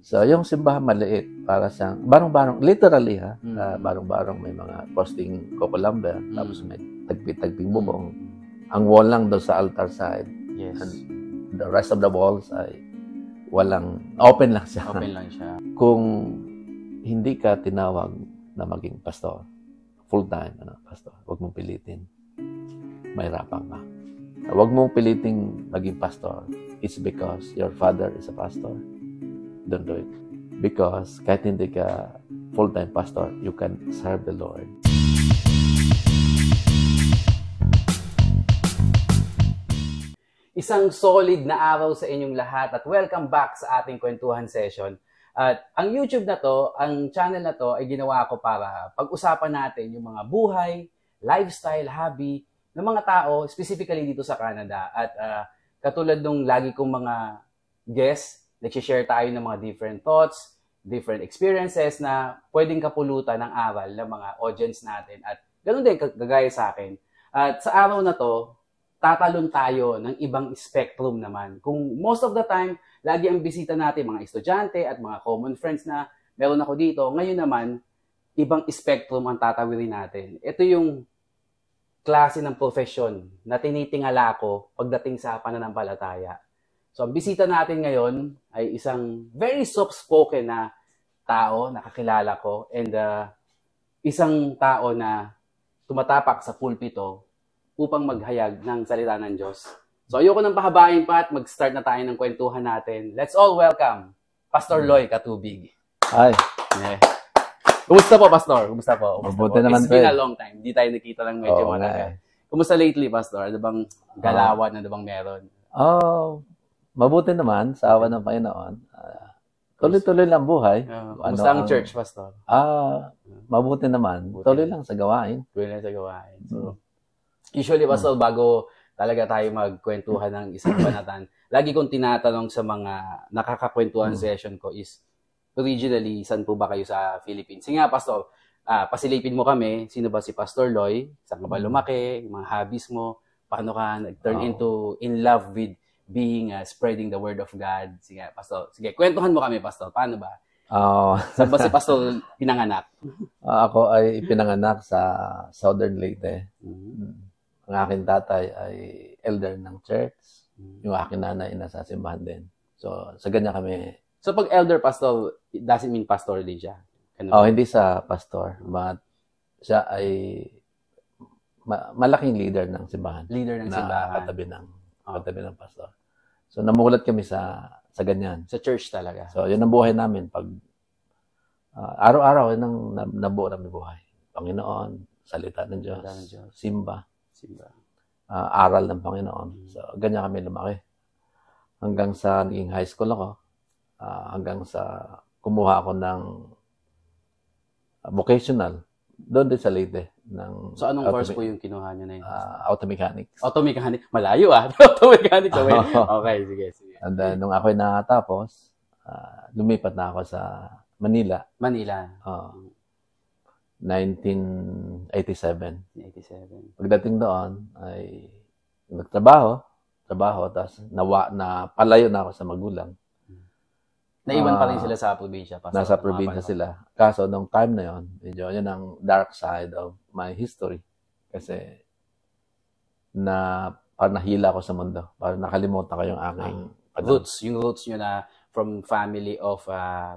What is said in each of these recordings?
So, yung simbahan maliit, para sa barong-barong, literally ha, barong-barong may mga posting coco-lumber, tapos may tagpi-tagping bubong. Ang wall lang doon sa altar side. Yes. And the rest of the walls ay walang, open lang siya. Open lang siya. Kung hindi ka tinawag na maging pastor, full-time pastor, huwag mong pilitin. Mahirapan ka. Huwag mong piliting maging pastor. It's because your father is a pastor. Don't do it. Because kahit hindi ka full-time pastor, you can serve the Lord. Isang solid na araw sa inyong lahat at welcome back sa ating kwentuhan session. At ang YouTube na to, ang channel na to ay ginawa ko para pag-usapan natin yung mga buhay, lifestyle, hobby ng mga tao, specifically dito sa Canada. At katulad nung lagi kong mga guests, nag-share tayo ng mga different thoughts, different experiences na pwedeng kapulutan ng aral ng mga audience natin. At ganoon din, kagaya sa akin. At sa araw na to, tatalon tayo ng ibang spectrum naman. Kung most of the time, lagi ang bisita natin mga estudyante at mga common friends na meron ako dito. Ngayon naman, ibang spectrum ang tatawirin natin. Ito yung klase ng profesyon na tinitingala ko pagdating sa pananampalataya. So, ang bisita natin ngayon ay isang very soft-spoken na tao, nakakilala ko, and isang tao na tumatapak sa pulpito upang maghayag ng salita ng Diyos. So, ayoko nang pahabain pa at mag-start na tayo ng kwentuhan natin. Let's all welcome Pastor Loy Katubig. Hi. Yeah. Kumusta po, Pastor? Kumusta po? Mabuti naman. It's been a long time. Hindi tayo nakita lang medyo matagal. Kumusta lately, Pastor? Ano bang galawan? Ano bang meron? Mabuti naman sa awa ng Panginoon. Tuloy-tuloy lang buhay. Kumusta ang church, Pastor? Mabuti naman. Tuloy lang sa gawain. Tuloy lang sa gawain. So, usually, Pastor, bago talaga tayo magkwentuhan ng isang banatan, lagi kong tinatanong sa mga nakakakwentuhan session ko is, originally, saan po ba kayo sa Philippines? Sige nga, Pastor, pasilipin mo kami, sino ba si Pastor Loy? Saan ka ba lumaki? Yung mga hobbies mo? Paano ka nag-turn into in love with being, spreading the word of God? Sige, Pastor. Sige, kwentuhan mo kami, Pastor. Paano ba? Saan ba si Pastor pinanganak? Ako ay pinanganak sa Southern Leyte. Ang aking tatay ay elder ng church. Yung aking nanay nasa simbahan din. So, sa ganyan kami. So, pag elder pastor, it doesn't mean pastorally siya? Hindi sa pastor. But siya ay malaking leader ng simbahan. Leader ng simbahan. Katabi ng pastor. So, namulat kami sa ganyan. Sa church talaga. So, yun ang buhay namin. Pag araw-araw, yun ang nabuo namin buhay. Panginoon, salita ng Diyos, simba. Aral ng Panginoon. So, ganyan kami lumaki. Hanggang sa naging high school ako, hanggang sa kumuha ako ng vocational doon din sa Leyte. So, anong course po yung kinuha niyo na yun? Auto mechanics. Auto mechanics? Malayo Auto mechanics. Okay, sige. And then, nung ako'y nakatapos, lumipat na ako sa Manila. 1987. Pagdating doon, ay nagtrabaho, tapos napalayo na ako sa magulang. Naiwan pa rin sila sa probinsya? Nasa probinsya sila. Kaso, nung time na yon, medyo yun ang dark side of my history. Kasi, parang nahila ako sa mundo. Parang nakalimutan ko yung aking roots. Yung roots nyo na from family of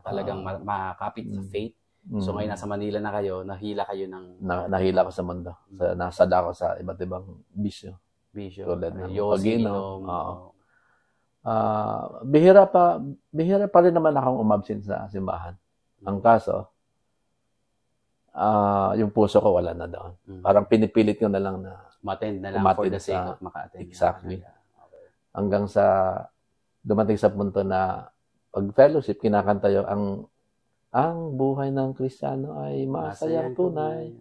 talagang makapit sa faith. So ngayon nasa Manila na kayo, nahila kayo ng... Nahila ko sa mundo. Nasada ako sa iba't ibang bisyo. Tulad ng pag-inom. Bihira pa rin naman akong umabsent sa simbahan. Ang kaso, yung puso ko wala na doon. Parang pinipilit ko na lang na umattend na lang for the sake of maka-attend. Exactly. Hanggang sa dumating sa punto na pag fellowship, kinakanta yung ang buhay ng Kristiyano ay masayang tunay.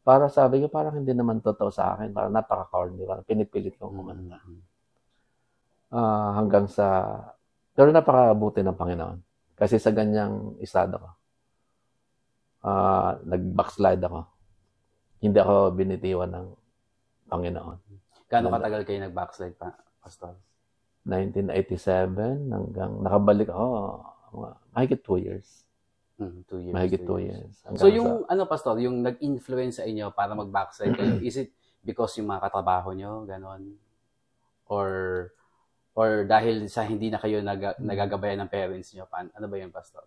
Para sabi ko, parang hindi naman totoo sa akin. Parang napaka-corny. Parang pinipilit kong kumanta. Hanggang sa... Pero napakabuti ng Panginoon. Kasi sa ganyang estado ko, nag-backslide ako. Hindi ako binitiwan ng Panginoon. Gaano katagal kayo nag-backslide pa, Pastor? 1987 hanggang nakabalik ako mahigit 2 years. 2 years. Mahigit 2 2 years. So yung pastor, yung nag-influence sa inyo para mag-backslide kayo, is it because yung mga katrabaho nyo, ganon? Or dahil sa hindi na kayo nagagabayan ng parents nyo? Ano ba yun, pastor?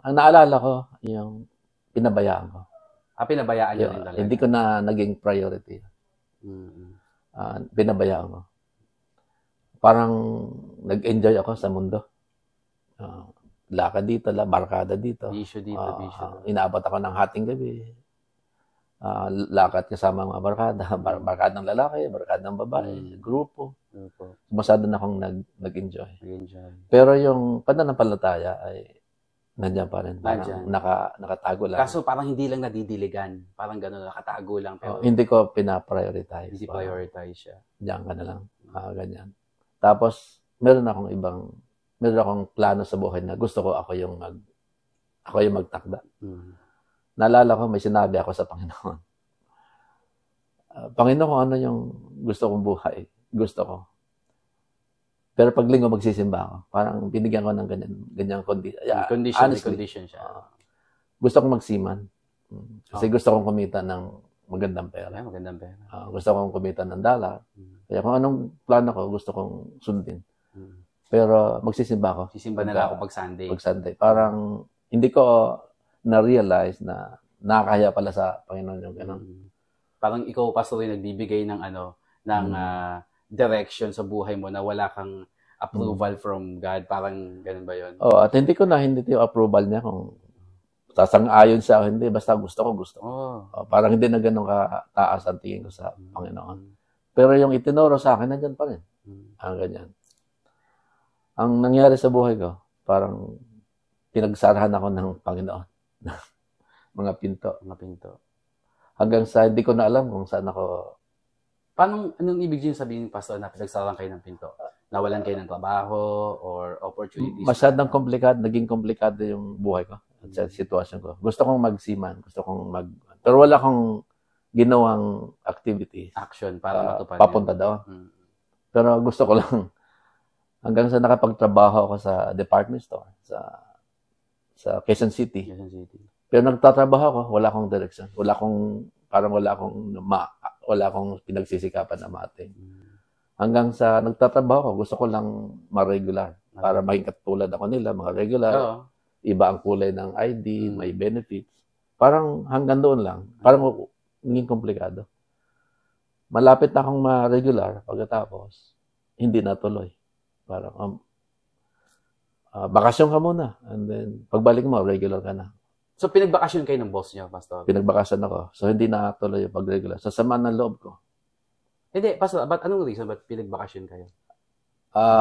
Ang naalala ko, yung pinabayaan ko. Pinabayaan nyo rin talaga? Hindi ko na naging priority. Pinabayaan ko. Parang nag-enjoy ako sa mundo. Lakad dito, barkada dito. Bisyo dito, bisyo. Inaabot ako ng hating gabi. Lakad kasama mga barkada. Barkada ng lalaki, barkada ng babae, grupo. Masyado na akong nag-enjoy. Pero yung pananampalataya ay nandiyan pa rin. Parang nakatago lang. Kaso parang hindi lang nadidiligan. Parang gano'n, nakatago lang. Pero hindi ko pinaprioritize. Hindi prioritize siya. Diyan ka na lang. Ganyan. Tapos, meron akong plano sa buhay na gusto ko ako yung magtakda. Naalala ko, may sinabi ako sa Panginoon. Panginoon, ano yung gusto kong buhay? Gusto ko. Pero pag linggo magsisimba ako, parang binigyan ko ng ganyang condition siya. Gusto kong magsiman. Kasi gusto kong kumita ng magandang pera. Gusto kong kumita ng dollar. Kaya kung anong plano ko, gusto kong sundin. Pero magsisimba ako. Sisimba na lang ako pag Sunday. Pag Sunday. Parang hindi ko na-realize na nakakaya pala sa Panginoon yung gano'n. Parang ikaw, pastor, yung nagbibigay ng direction sa buhay mo na wala kang approval from God. Parang ganun ba yun? At hindi ko yung approval niya kung sasang-ayon siya o hindi. Basta gusto ko. Parang hindi na ganun kataas ang tingin ko sa Panginoon. Pero yung itinuro sa akin, nandyan pa rin. Ganyan. Ang nangyari sa buhay ko, parang pinagsarahan ako ng Panginoon. Mga pinto. Hanggang sa hindi ko na alam kung saan ako. Anong ibig sabihin, pastor, na pinagsarahan kayo ng pinto? Nawalan kayo ng trabaho or opportunities? Masyadong naging komplikado yung buhay ko at sa sitwasyon ko. Gusto kong magsiman, pero wala akong ginawang activities. Action para matupad. Papunta daw. Pero gusto ko lang. Hanggang sa nakapagtrabaho ako sa department store sa Quezon City. Pero nagtatrabaho ako, wala akong direction. Wala akong pinagsisikapan na mate. Hanggang sa nagtatrabaho ako, gusto ko lang ma-regular. Para maging katulad ako nila, mga regular. Iba ang kulay ng ID, may benefits. Parang hanggang doon lang. Parang naging komplikado. Malapit na akong ma-regular pagkatapos, hindi natuloy. Parang, bakasyon ka muna. And then, pagbalik mo, regular ka na. So, pinagbakasyon kayo ng boss niyo, pastor? Pinagbakasyon ako. So, hindi na tuloy yung pag-regular. So, sama ng loob ko. Hindi, pastor, anong reason? Ba't pinagbakasyon kayo?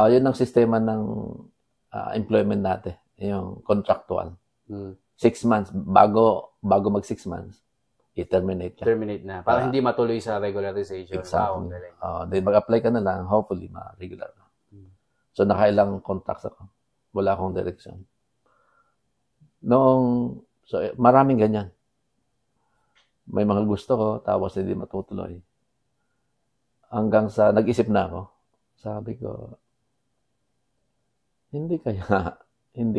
Yun ang sistema ng employment natin. Yung contractual. 6 months. Bago mag 6 months, i-terminate ka. Terminate na. Para hindi matuloy sa regularization. Exactly. Then mag-apply ka na lang. Hopefully, ma-regular ka. So, nakailang contracts ako. Wala akong direction. Maraming ganyan. May mga gusto ko, tapos hindi matutuloy. Hanggang sa nag-isip na ako. Sabi ko, hindi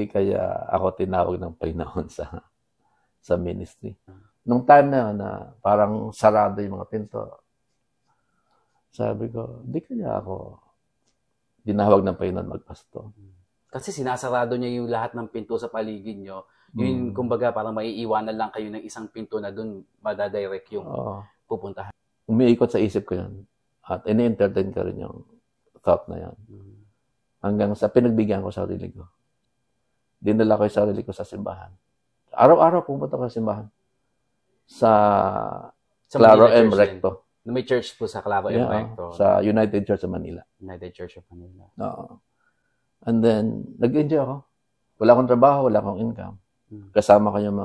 kaya ako tinawag ng Panginoon sa ministry. Nung time na yun, na parang sarado yung mga pinto, sabi ko, hindi kaya ako tinawag ng Panginoon magpasto. Kasi sinasarado niya yung lahat ng pinto sa paligid nyo. Yun, kumbaga, parang maiiwanan lang kayo ng isang pinto na dun madadirect yung pupuntahan. Umiikot sa isip ko yun. At ini-entertain ko rin yung thought na yan. Hanggang sa pinagbigyan ko sarili ko. Dinala ko yung sarili ko sa simbahan. Araw-araw pumunta ko sa simbahan. Sa Claro M. Recto. May church po sa Claro M. Recto. Sa United Church of Manila. United Church of Manila. And then, nag-enjoy ako. Wala akong trabaho, wala akong income. Kasama ko yung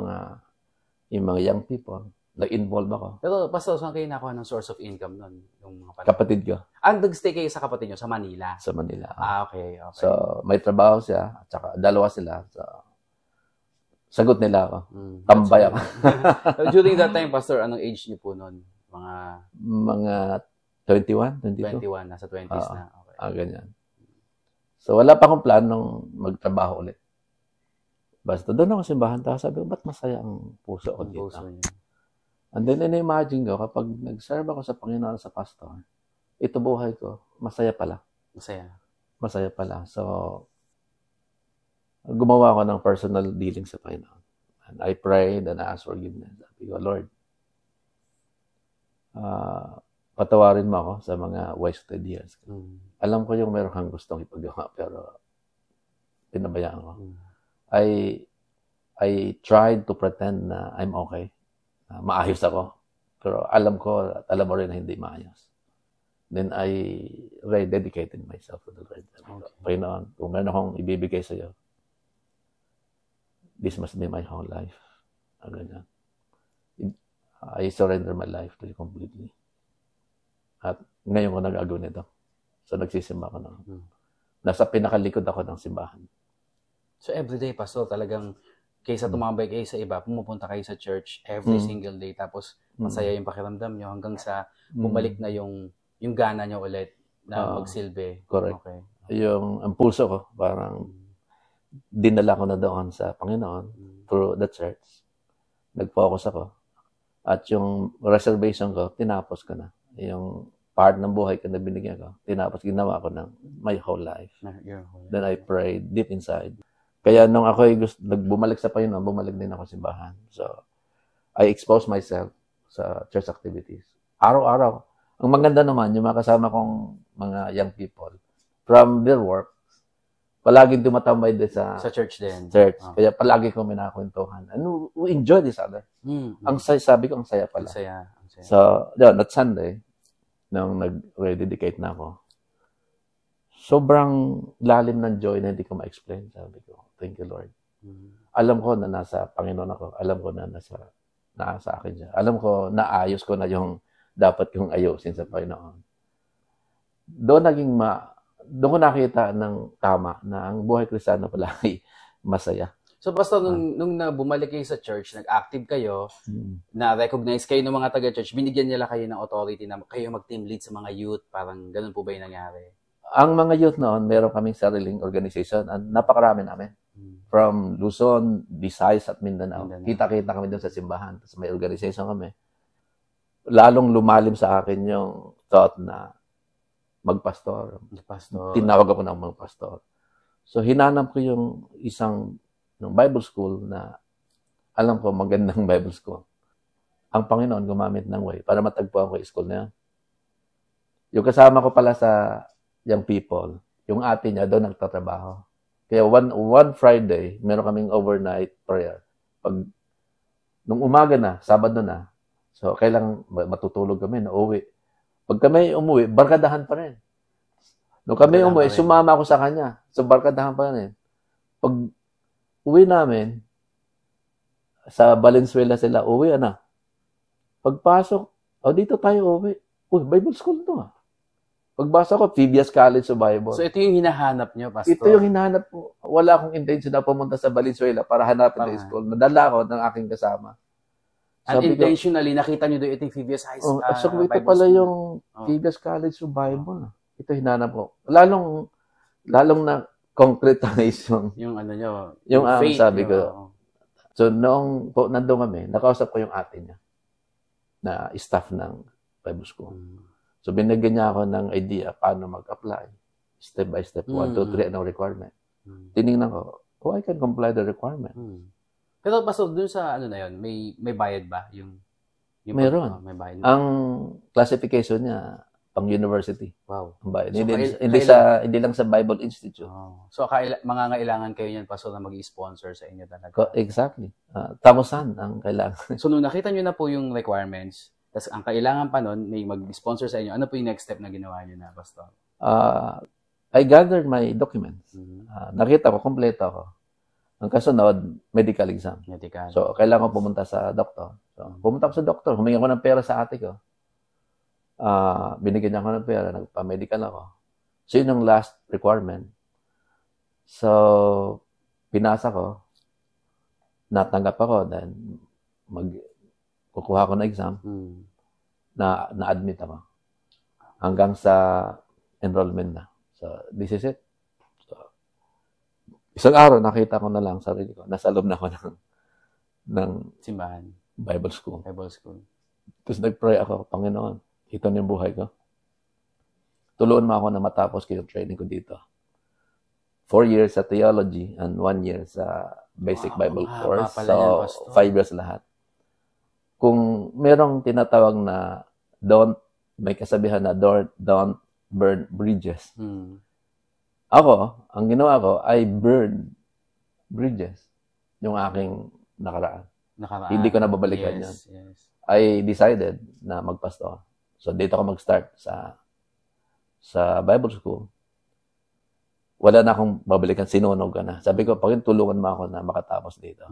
mga young people. Nag-involve ako. Pero, pastor, saan kayo nakuha ng source of income nun? Yung mga kapatid ko. Nag-stay kayo sa kapatid nyo sa Manila? Sa Manila. Okay. So, may trabaho siya, at saka dalawa sila. So, sagot nila ako. Tambay ako. During that time, pastor, anong age niyo po nun? Mga 21, 22. 21, nasa 20s na. Okay. Ganyan. So, wala pa akong planong magtrabaho ulit. Basta doon ako sa simbahan, tapos sabi ko, ba't masaya ang puso ko Ang dito? puso niya. And then, in-imagine ko, kapag nag-serve ako sa Panginoon sa pastor, ito buhay ko, masaya pala. Masaya. Masaya pala. So, gumawa ako ng personal dealing sa Panginoon. And I prayed and I asked forgiveness. Sabi ko, Lord, patawarin mo ako sa mga wasted years. Alam ko yung meron kang gustong ipagawa, pero pinabayaan ko. I tried to pretend na I'm okay. Maayos ako. Pero alam ko, at alam mo rin na hindi maayos. Then I rededicated myself to the Lord. Panginoon, kung meron akong ibibigay sa iyo, this must be my whole life. Ganyan. I surrender my life to you completely. At ngayon ko nagagawin ito. So nagsisimba ko na. Nasa pinakalikod ako ng simbahan. So everyday, Pastor, talagang kaysa tumambay kayo sa iba, pumupunta kayo sa church every single day, tapos masaya yung pakiramdam nyo hanggang sa bumalik na yung gana nyo ulit na magsilbi. Correct. Okay. Ang pulso ko, parang dinala ko na doon sa Panginoon through the church. Nag-focus ako. At yung reservation ko, tinapos ko na. Yung part ng buhay ko na binigyan ko, tinapos, ginawa ko ng my whole life. Then I prayed deep inside. Kaya nung ako bumalik sa Panginoon, bumalik din ako sa simbahan. So, I exposed myself sa church activities. Araw-araw. Ang maganda naman, yung mga kasama kong mga young people, from their work, palaging tumatambay din sa church din. Church. Kaya palagi kong minakwentuhan. And we enjoy this other. Ang sabi ko, ang saya pala. Ang saya. So, that Sunday, nung nag-rededicate na ako, sobrang lalim ng joy na hindi ko ma-explain. Sabi ko, thank you, Lord. Alam ko na nasa Panginoon ako. Alam ko na nasa akin siya. Alam ko na ayos ko na yung dapat kong ayusin sa Panginoon. Doon ko nakita ng tama na ang buhay Kristiyano pala ay masaya. So, Pastor, nung bumalik kayo sa church, nag-active kayo, na-recognize kayo ng mga taga-church, binigyan nila kayo ng authority na kayo mag-team lead sa mga youth. Parang ganun po ba yung nangyari? Ang mga youth noon, meron kaming sariling organization at napakarami namin. From Luzon, Visayas at Mindanao. Kita-kita kami doon sa simbahan. Tapos may organization kami. Lalong lumalim sa akin yung thought na magpastor. Tinawag ako ng magpastor. So, hinanap ko yung isang Bible school na alam ko magandang Bible school. Ang Panginoon gumamit ng way para matagpuan ko yung school na yan. Yung kasama ko pala sa young people, yung ate niya doon nagtatrabaho. Kaya one Friday, meron kaming overnight prayer. Nung umaga na, Sabado na, so kailangan matutulog kami na uwi. Pag kami umuwi, barkadahan pa rin. Nung kami umuwi, sumama ako sa kanya. So barkadahan pa rin. Pag uwi namin, sa Valenzuela sila, uwi na. Pagpasok, dito tayo uwi. Bible school to . Pagbasa ko, Phoebias College of Bible. So ito yung hinahanap nyo, Pastor? Ito yung hinahanap ko. Wala akong intention na pumunta sa Valenzuela para hanapin ang school. Nadala ko ng aking kasama. And intentionally, nakita nyo doon itong Phoebias High School. So ito pala yung Phoebias College of Bible. Ito hinanap ko. Lalong na concretize yung ano nyo, yung faith, sabi ko. So, noong nandun kami, nakausap ko yung ate niya na staff ng Bible School. So, binigyan niya ako ng idea paano mag-apply. Step by step, 1, 2, 3, anong requirement. Tinignan ko, I can comply the requirement. Pero Pastor, dun sa ano na yun, may bayad ba? Mayroon. May bayad. Ang classification niya, pang university. Wow. So, hindi lang sa Bible Institute. So, mangangailangan kayo niyan, Pastor, na mag-sponsor sa inyo talaga. Exactly. Tamusan ang kailangan. So, nung nakita nyo na po yung requirements, tas ang kailangan pa nun, may mag-sponsor sa inyo, ano po yung next step na ginawa nyo na, Pastor? I gathered my documents. Nakita ko, kompleto ako. Ang kasunod, medical exam. So, kailangan ko pumunta sa doktor. So, pumunta ako sa doktor. Humingi ako ng pera sa ate ko. Binigyan niya ako ng pera, nagpa-medical ako. So, yun yung last requirement. So, pinasa ko, natanggap ako, then kukuha ko ng exam, na-admit ako. Hanggang sa enrollment na. So, this is it. So, Isang araw, nakita ko na lang sarili ko. Nasa loob na ako ng Simbahan. Bible school. Bible school. Tapos nag-pray ako, Panginoon, ito na yung buhay ko. Tulungan mo ako na matapos ko yung training ko dito. 4 years sa theology and 1 year sa basic Bible course. So, 5 years lahat. Kung merong tinatawag na may kasabihan na don't burn bridges. Ako, ang ginawa ko ay burn bridges. Yung aking nakaraan. Hindi ko na babalikan yan. Yes. I decided na magpastor. So, dito ako mag-start sa Bible school. Wala na akong babalikan, sinunog ka na. Sabi ko, tulungan mo ako na makatapos dito.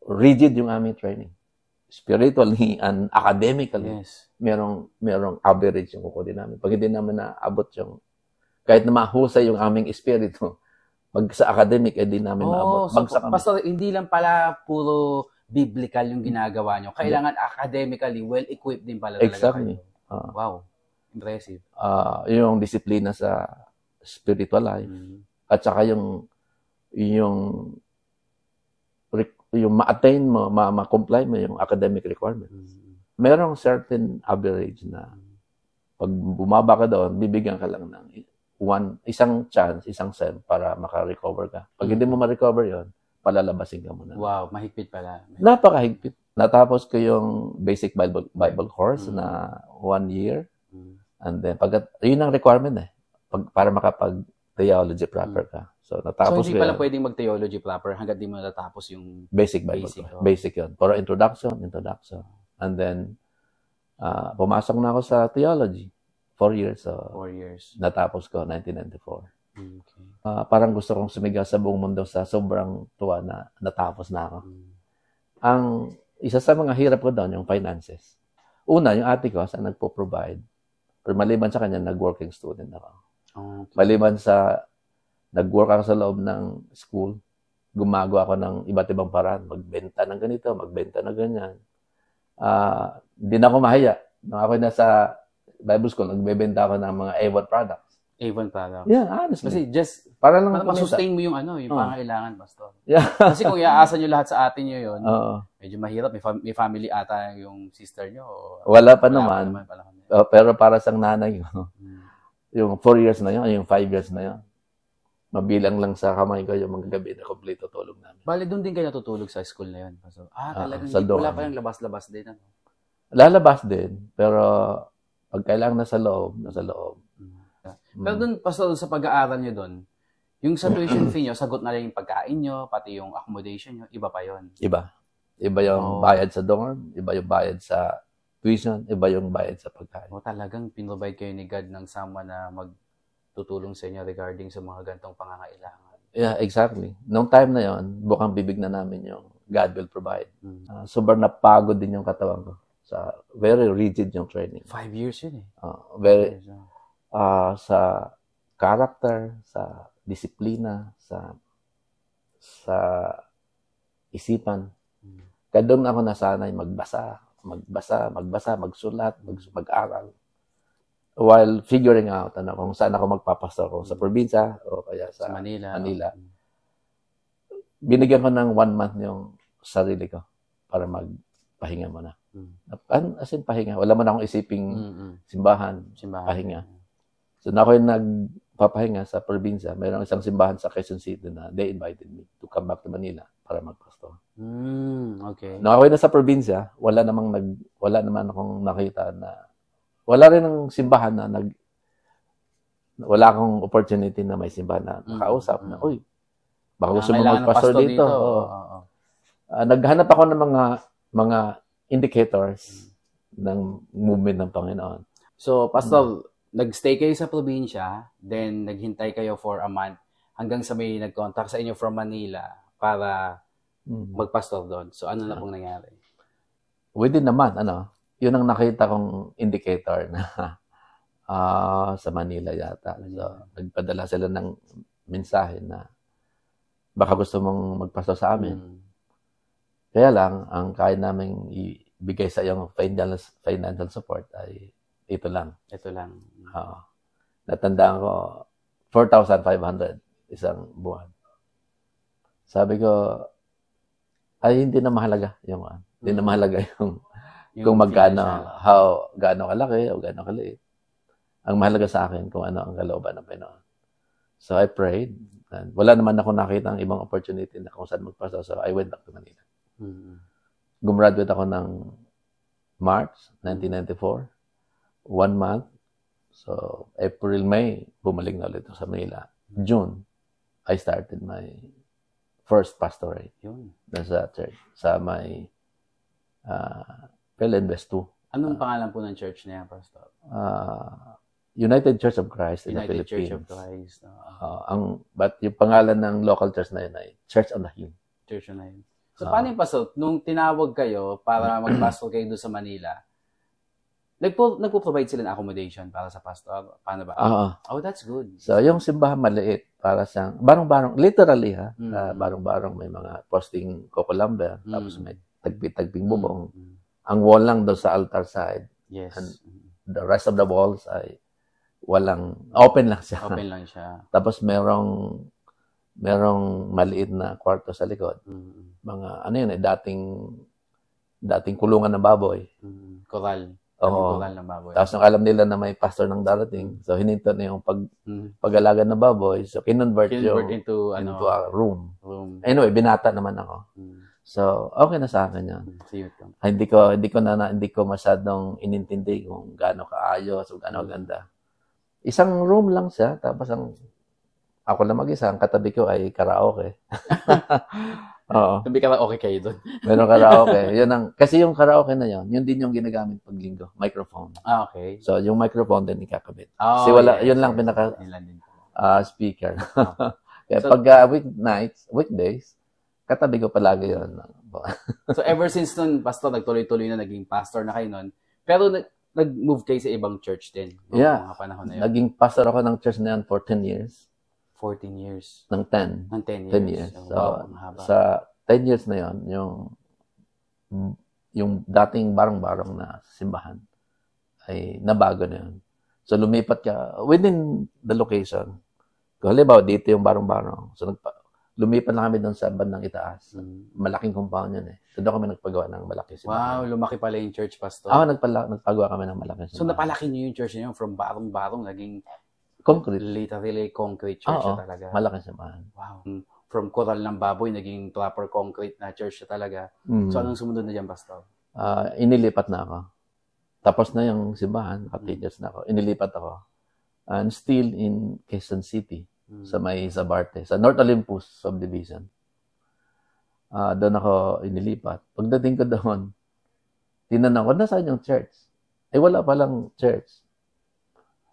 Rigid yung aming training. Spiritually and academically, merong average yung kukunin namin. Pag hindi namin naabot yung, kahit na mahusay yung aming espiritu, sa academic, di namin maabot. So, Pastor, hindi lang pala puro biblical yung ginagawa nyo. Kailangan academically well-equipped din pala talaga exactly. Kayo. Wow. Impressive. Yung disiplina sa spiritual life. At saka yung ma-attain mo, ma-comply mo yung academic requirements. Merong certain average na pag bumaba ka doon, bibigyan ka lang ng isang chance, isang sem para maka-recover ka. Pag hindi mo ma-recover yon, palalabasin ka muna. Wow, mahigpit pala. Napakahigpit. Natapos ko yung basic Bible course na 1 year. And then, yun ang requirement para makapag-theology proper ka. So, natapos hindi pala pwedeng mag-theology proper hanggat di mo natapos yung basic Bible. Basic yun. Pero introduction. And then, pumasok na ako sa theology. 4 years. So, 4 years. Natapos ko, 1994. Okay. Parang gusto kong sumigaw sa buong mundo sa sobrang tuwa na natapos na ako. Ang isa sa mga hirap ko doon, yung finances. Una, yung ate ko, saan nagpo-provide. Pero maliban sa kanya, nag-working student ako. Okay. Maliban sa nag-work ako sa loob ng school, gumagawa ako ng iba't ibang paraan. Magbenta ng ganito, magbenta ng ganyan. Hindi na ako mahiya. Nung ako nasa Bible school, nagbebenta ako ng mga Avon products. Avon products? Yeah, honestly. Kasi just para lang masustain mo yung yung pangailangan, Pastor. Yeah. Kasi kung iaasa nyo lahat sa atin nyo yun, medyo mahirap. May family ata yung sister nyo. Wala pa naman. Pero para sa nanay ko, yung 4 years na yun, yung 5 years na yun, mabilang lang sa kamay ko yung mga gabi na kompleto tulog namin. Bale, doon din kayo natutulog sa school na yun. So, talagang wala pa yung labas-labas din. Lalabas din, pero pag kailangan nasa loob. Pero doon, Pastor, sa pag-aaral nyo doon, yung sa tuition fee nyo, sagot na rin yung pagkain nyo, pati yung accommodation nyo, iba pa yon. Iba. Iba yung bayad sa dorm, iba yung bayad sa tuition, iba yung bayad sa pagkain. Talagang pinrovide kayo ni God ng someone na magtutulong sa inyo regarding sa mga gantong pangangailangan. Yeah, exactly. Nung time na yon, bukang bibig na namin yung God will provide. Sobrang napagod din yung katawan ko. Very rigid yung training. 5 years yun very sa character, sa disiplina, sa isipan. Kaya doon ako nasanay magbasa, magsulat, mag-aral. While figuring out kung saan ako magpapastor, kung sa probinsya o kaya sa Manila. Binigyan ko ng 1 month yung sarili ko para magpahinga muna. As in pahinga. Wala man akong isiping simbahan, pahinga. So, na ako yung nagpapahinga sa probinsya. Mayroong isang simbahan sa Quezon City na they invited me to come back to Manila para magpastor. Okay. Nung ako yung nasa probinsya, wala naman akong nakita na, wala rin ng simbahan na wala akong opportunity na may simbahan na nakausap na, uy, baka gusto mo magpastor dito. Naghanap ako ng mga indicators ng movement ng Panginoon. So, Pastor, nag-stay kayo sa probinsya, then naghintay kayo for a month hanggang sa may nag-contact sa inyo from Manila para magpastor doon. So, ano na pong nangyari? Within naman, yun ang nakita kong indicator na sa Manila yata. So, nagpadala sila ng mensahe na baka gusto mong magpastor sa amin. Kaya lang, ang kaya naming ibigay sa iyong financial support ay ito lang. Natandaan ko, 4,500 isang buwan. Sabi ko, ay hindi na mahalaga yung hindi na mahalaga yung kung magkano, gaano kalaki o gaano kaliit. Ang mahalaga sa akin kung ano ang kalooban ng Panginoon. So I prayed. And wala naman ako nakita ng ibang opportunity na kung saan magpastor. So I went back to Manila. Gumraduate ako ng March 1994. 1 month. So April, May, bumalik na ulit ako sa Manila. June, I started my first pastorate. Doon sa church. Sa may Invest 2. Anong pangalan po ng church na yan, Pastor? United Church of Christ in the United Philippines. Church of Christ. But yung pangalan ng local church na yun ay Church on the Hill. Church on the Hill. So, paano yung Pastor? Nung tinawag kayo para mag-pastor kayo doon sa Manila, nagpo-provide sila ng accommodation para sa pastor? Paano ba? Oh, that's good. So, yung simbahan maliit, para siyang, barong-barong, literally barong-barong may mga posting coco lumber, tapos may tagpi-tagping bubong. Ang wall lang doon sa altar side. Yes. And the rest of the walls ay open lang siya. Open lang siya. Tapos merong maliit na kwarto sa likod. Mga dating kulungan ng baboy. Koral. Oo. Koral ng baboy. Tapos nung alam nila na may pastor ng darating, so hininto na yung pag-alaga ng baboy. So kinonvert into a room. Anyway, binata naman ako. So, okay na sa akin yan. Hindi ko masyadong inintindi kung gaano kaayos o gaano ganda. Isang room lang siya, tapos ako lang mag-isa, ang katabi ko ay karaoke. Oo. Tabi karaoke kayo doon. Meron karaoke. Kasi yung karaoke na yun din yung ginagamit pag linggo, microphone. Okay. So, yung microphone din ikakabit. Kasi yun lang speaker. Kaya pag weekdays, katabi ko palagi yun. So, ever since nun, Pastor, nagtuloy-tuloy na naging pastor na kayo nun. Pero nag-move kayo sa ibang church din. Yeah. Mga panahon na yun. Naging pastor ako ng church na yan for 10 years. 14 years. Ng 10. Ng 10 years. 10 years. Oh, so, wow, sa 10 years na yun, yung dating barong-barong na simbahan ay nabago na yun. So, lumipat ka within the location. Kung halimbawa, dito yung barong-barong. So, lumipat na kami doon sa bandang itaas. Malaking compound yun eh. So, doon kami nagpagawa ng malaki simbahan. Wow, lumaki pala yung church, Pastor. Nagpagawa kami ng malaki simbahan. So, napalaki niyo yung church niyo from barong-barong, naging concrete. Literally concrete church na talaga. Malaki simbahan. Wow. From koral ng baboy, naging proper concrete na church na talaga. So, anong sumunod na dyan, Pastor? Inilipat na ako. Tapos na yung simbahan, naka-teachers na ako. Inilipat ako. And still in Quezon City. Sa may Zabarte, sa North Olympus subdivision. Doon ako inilipat. Pagdating ko doon, tinanong ko, nasaan yung church? Wala palang church.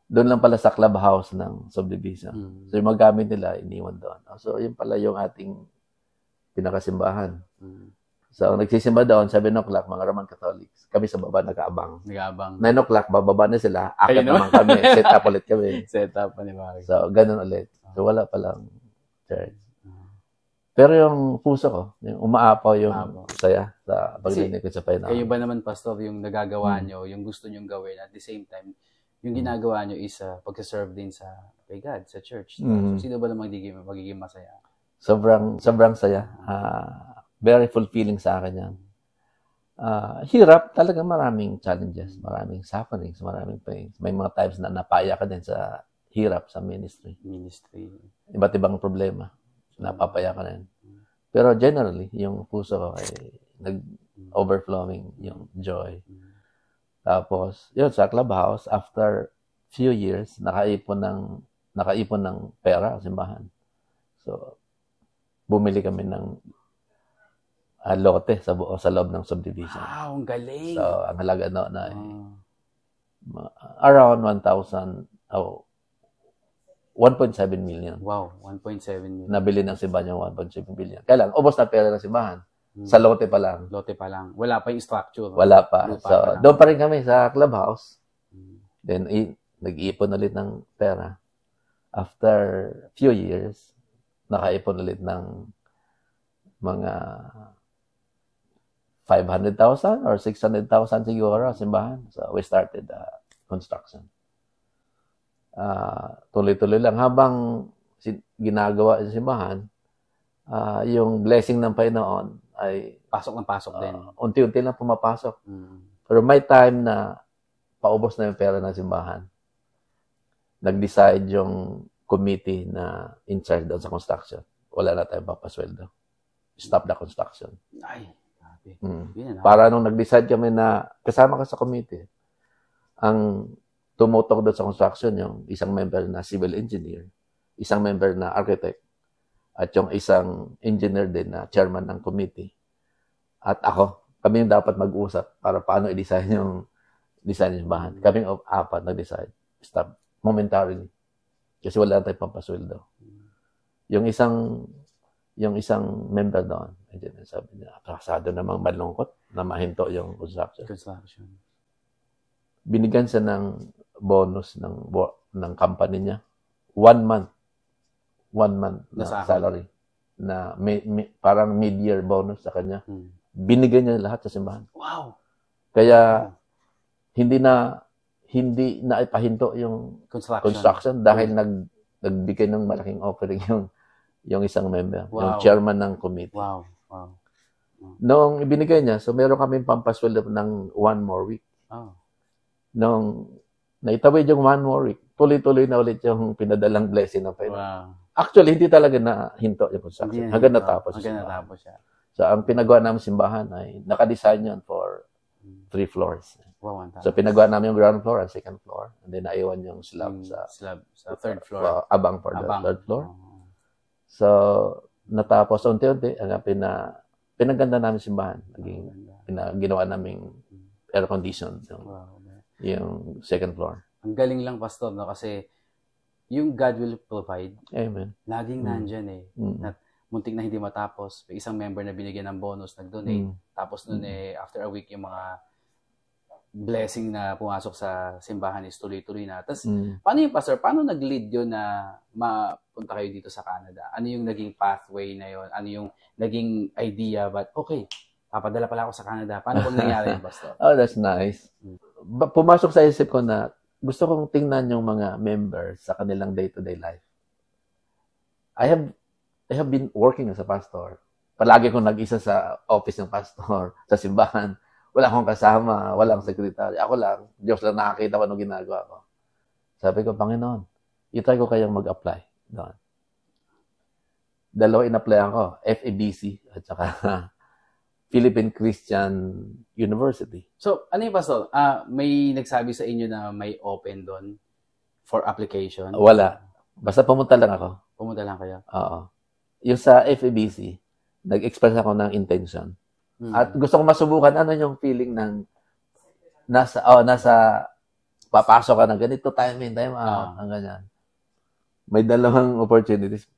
Doon lang pala sa clubhouse ng subdivision. So yung mga gamit nila, iniwan doon. So yun pala yung ating pinakasimbahan. So nagsisimba doon, 7 o'clock, mga Roman Catholics. Kami sa baba, nag-aabang. 9 o'clock, bababa na sila. Akit naman kami. Set up ulit kami. Set up pa ni Mario. So ganun ulit. So, wala palang church. Pero yung puso ko, yung umaapaw yung saya sa paglinig ko sa Panginoon. Kayo ba naman, Pastor, yung nagagawa nyo, yung gusto nyong gawin, at the same time, yung ginagawa nyo is pag-serve din kay God, sa church. So, sino ba naman magiging masaya? Sobrang saya. Very fulfilling sa akin yan. Hirap, talaga maraming challenges, maraming sufferings, maraming pains. May mga times na napaya ka din sa hirap sa ministry. Iba't ibang problema. Napapaya ka rin. Pero generally, yung puso ko ay nag-overflowing yung joy. Tapos, yun, sa clubhouse, after few years, nakaipon ng pera, simbahan. So, bumili kami ng lote sa loob ng subdivision. Wow, ang galing! So, ang halaga noon ay around 1.7 million. Wow, 1.7 million. Nabili ng simbahan yung 1.7 million. Kaya lang, ubos na pera ng simbahan. Sa lote pa lang. Lote pa lang. Wala pa yung structure. Wala pa. So, doon pa rin kami sa clubhouse. Then, nag-iipon ulit ng pera. After few years, nakaipon ulit ng mga 500,000 or 600,000 siguro simbahan. So, we started construction. Tuloy-tuloy lang habang ginagawa yung simbahan, yung blessing ng Panginoon ay Pasok ng pasok din. unti-unti lang pumapasok. Mm. Pero may time na paubos na yung pera ng simbahan. Nag-decide yung committee na in charge doon sa construction. Wala na tayong papasweldo. Stop the construction. Ay, grabe. Yun, Para nung nag-decide kami na kasama ka sa committee, ang tumutok doon sa construction yung isang member na civil engineer, isang member na architect, at yung isang engineer din na chairman ng committee. At ako, kami yung dapat mag-usap para paano i-design yung bahan. Kaming apat nag-decide. Stop. Momentarily. Kasi wala tayong pampasweldo. Yung isang member doon, sabi niya, kasado namang malungkot na mahinto yung construction. Binigyan siya ng bonus ng company niya. 1 month. 1 month na salary. Na parang mid-year bonus sa kanya. Binigyan niya lahat sa simbahan. Wow! Kaya hindi na ipahinto yung construction dahil nagbigay ng malaking offering yung isang member, yung chairman ng committee. Wow. Noong ibinigay niya, so meron kaming pampasweldo ng 1 more week. Noong naitawid yung 1 more week, tuloy-tuloy na ulit yung pinadalang blessing ng Panginoon. Actually, hindi talaga na hinto yung construction. Hanggang natapos siya. So, ang pinagawa namin simbahan ay nakadesign yun for 3 floors. Wow, so, pinagawa namin yung ground floor and second floor. And then, naiwan yung slab sa third floor. Abang for the third floor. So, natapos unti-unti. Pinaganda namin simbahan. Ginawa namin air condition yung second floor. Ang galing lang, Pastor, no? Kasi yung God will provide. Amen. Laging nandyan eh. Muntik na hindi matapos. May isang member na binigyan ng bonus, nag-donate. Tapos nun after a week, yung mga blessing na pumasok sa simbahan is tuloy-tuloy na. Tapos, paano yung Pastor? Paano nag-lead yun na mapunta kayo dito sa Canada? Ano yung naging pathway na yun? Ano yung naging idea? But, okay, papadala pala ako sa Canada. Paano kung nangyari yun, Pastor? Oh, that's nice. Pumasok sa isip ko na gusto kong tingnan yung mga members sa kanilang day-to-day life. I have been working as a pastor. Palagi kong nag-isa sa office ng pastor, sa simbahan. Wala akong kasama, walang sekretary. Ako lang, Diyos lang nakakita ko anong ginagawa ko. Sabi ko, Panginoon, itry ko kayang mag-apply doon. 2 in-applyan ko, FEBC at saka Philippine Christian University. So, ano yung Pastor? May nagsabi sa inyo na may open doon for application? Wala. Basta pumunta lang ako. Pumunta lang kayo? Oo. Yung sa FEBC, nag-express ako ng intention. At gusto ko masubukan ano yung feeling ng nasa papasok ka na ganito, time in, time out, ang ganyan. May 2 opportunities.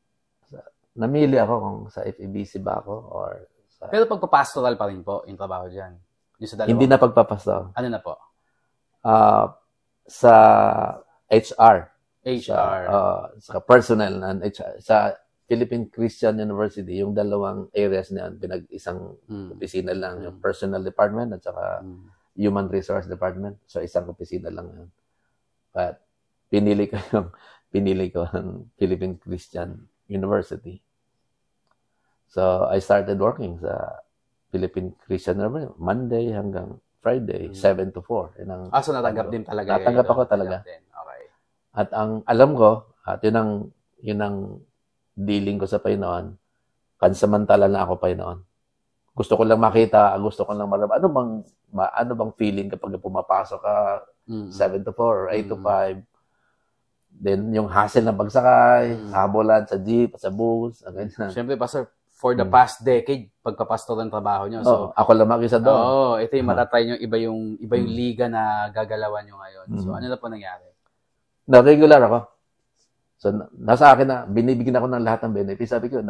Namili ako kung sa FEBC ba ako or sa... Pero pagpapastoral pa rin po yung trabaho dyan? Yung sa 2? Hindi na pagpapastor. Ano na po? Sa HR. Sa personnel and HR. Sa Philippine Christian University, yung 2 areas na yan, pinag-isang opisina lang, yung personal department at saka human resource department. So, isang opisina lang yan. But, pinili ko ang Philippine Christian University. So, I started working sa Philippine Christian University, Monday hanggang Friday, 7 to 4. So natanggap din talaga? Natanggap ako talaga. Okay. At ang alam ko, at yun ang dealing ko sa Panginoon, pansamantala na ako Panginoon. Gusto ko lang makita, gusto ko lang marami. Ano bang feeling kapag pumapasok ka 7 to 4 or 8 to 5? Then, yung hassle na pagsakay, habolan sa jeep, sa bus, ganyan. Siyempre, Pastor, for the past decade, pagpapastor ang trabaho nyo. So, ako lang mag-isa doon. Ito yung matatry nyo, iba yung liga na gagalawan nyo ngayon. So, ano na po nangyari? Na-regular ako. So, nasa akin na, binibigyan ako ng lahat ng benefits. Sabi ko,